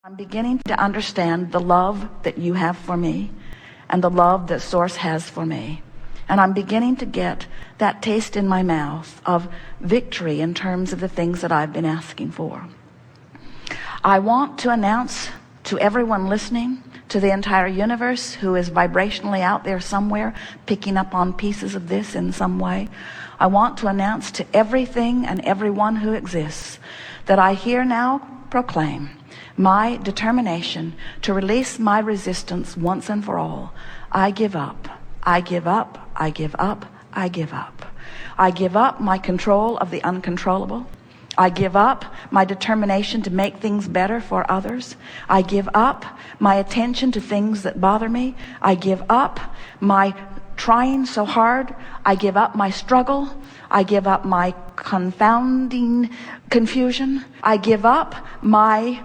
I'm beginning to understand the love that you have for me and the love that Source has for me. And I'm beginning to get that taste in my mouth of victory in terms of the things that I've been asking for. I want to announce to everyone listening, to the entire universe who is vibrationally out there somewhere, picking up on pieces of this in some way. I want to announce to everything and everyone who exists that I here now proclaim my determination to release my resistance once and for all. I give up. I give up. I give up. I give up. I give up my control of the uncontrollable. I give up my determination to make things better for others. I give up my attention to things that bother me. I give up my trying so hard. I give up my struggle. I give up my confounding confusion. I give up my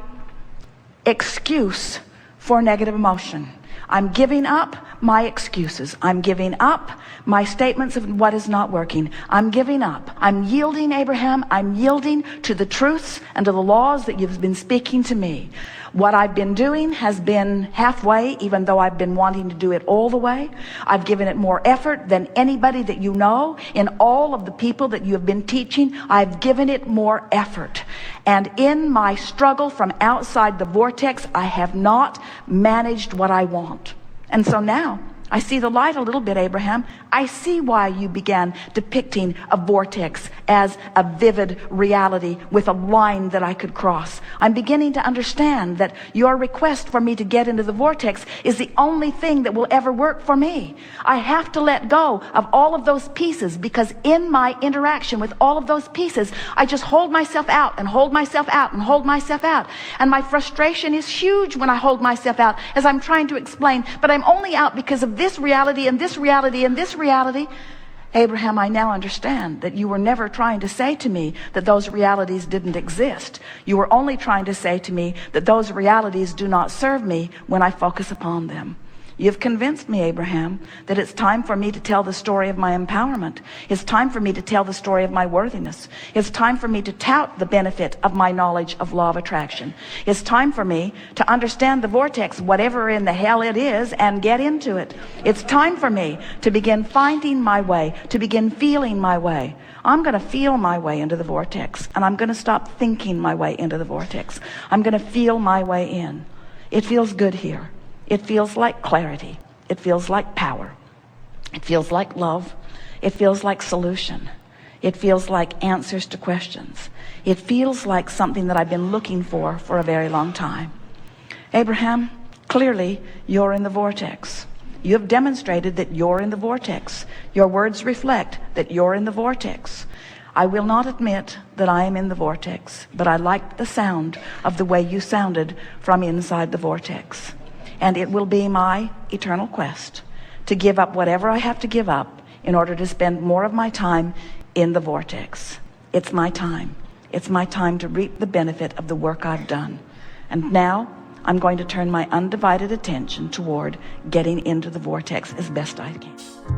excuse for negative emotion. I'm giving up my excuses. I'm giving up my statements of what is not working. I'm giving up. I'm yielding, Abraham. I'm yielding to the truths and to the laws that you've been speaking to me. What I've been doing has been halfway, even though I've been wanting to do it all the way. I've given it more effort than anybody that you know. In all of the people that you have been teaching, I've given it more effort. And in my struggle from outside the vortex, I have not managed what I want. And so now I see the light a little bit, Abraham. I see why you began depicting a vortex as a vivid reality with a line that I could cross. I'm beginning to understand that your request for me to get into the vortex is the only thing that will ever work for me. I have to let go of all of those pieces, because in my interaction with all of those pieces, I just hold myself out and hold myself out and hold myself out. And my frustration is huge when I hold myself out, as I'm trying to explain, but I'm only out because of this reality and this reality and this reality. Abraham, I now understand that you were never trying to say to me that those realities didn't exist. You were only trying to say to me that those realities do not serve me when I focus upon them. You've convinced me, Abraham, that it's time for me to tell the story of my empowerment. It's time for me to tell the story of my worthiness. It's time for me to tout the benefit of my knowledge of law of attraction. It's time for me to understand the vortex, whatever in the hell it is, and get into it. It's time for me to begin finding my way, to begin feeling my way. I'm going to feel my way into the vortex, and I'm going to stop thinking my way into the vortex. I'm going to feel my way in. It feels good here. It feels like clarity. It feels like power. It feels like love. It feels like solution. It feels like answers to questions. It feels like something that I've been looking for a very long time. Abraham, clearly you're in the vortex. You have demonstrated that you're in the vortex. Your words reflect that you're in the vortex. I will not admit that I am in the vortex, but I like the sound of the way you sounded from inside the vortex. And it will be my eternal quest to give up whatever I have to give up in order to spend more of my time in the vortex. It's my time. It's my time to reap the benefit of the work I've done. And now I'm going to turn my undivided attention toward getting into the vortex as best I can.